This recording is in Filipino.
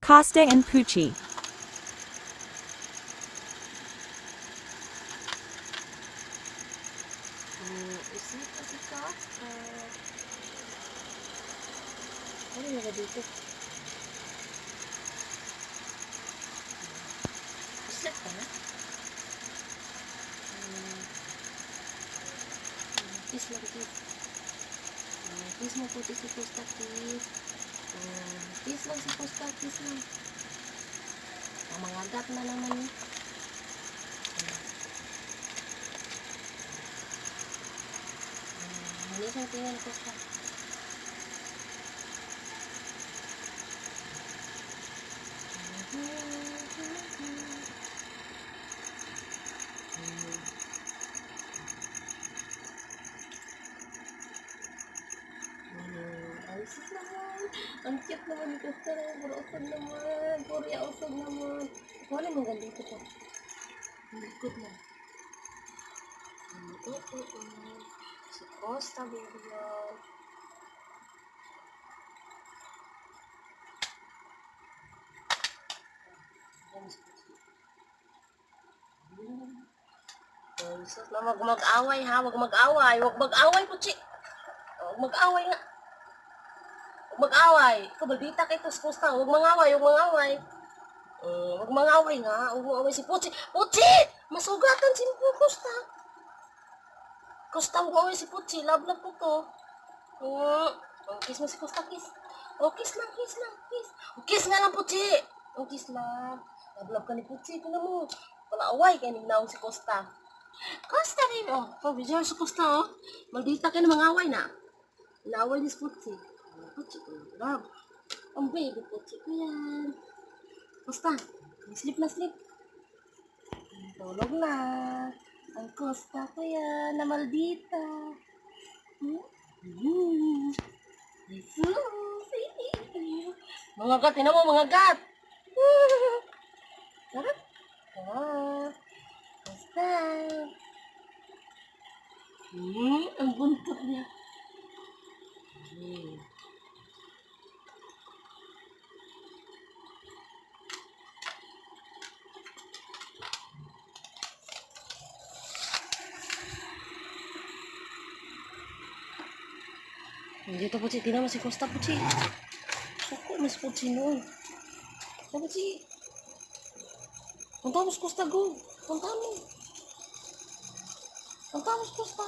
Costa and Poochie. Isip kasi ka. Ano yung dito? Isip ka na? Kiss lang, kiss. Kiss mo puti si Costa, kiss. Kiss lang si Costa, kiss lang. Mga gat na naman yun. Hindi siyang tingin Costa. Alisis naman. Ang cute naman ni Costa. Puro usog naman. Puro usog naman. Wala mong ganda ito po. Ang likod na. Si Costa, baby girl. Sus na mag-away ha. Wag mag-away. Wag mag-away po, Chi. Wag mag-away nga. Wag mag-away. Ikaw, balbita kay Tos Costa. Wag mag-away. Wag mag-away. Wag mag-away nga. Wag mag-away si Puchi. Puchi! Masugatan si Costa. Costa, wag mag-away si Puchi. Love po to. Kiss mo si Costa, kiss. Kiss lang, kiss lang, kiss. Kiss nga lang, Puchi. Kiss lang. Love ka ni Puchi. Ito na mo. Wala away. Kaya nignaong si Costa. Costa rin, pabidyo sa Costa, maldita ka na mga away na. Inaaway ni Puchi. Puchi ko, love. Ang baby Puchi ko yan. Costa, sleep na sleep. Tulog na. Ang Costa ko yan, na maldita. Mga gat, tinan mo mga gat. Sarap. Costa. Ang buntot niya. Dito po, Chi. Tingnan mo si Costa po, Chi. Suko, mas po, Chi noon. Sabi, Chi. Punta mo si Costa, go. Punta mo. Punta mo si Costa.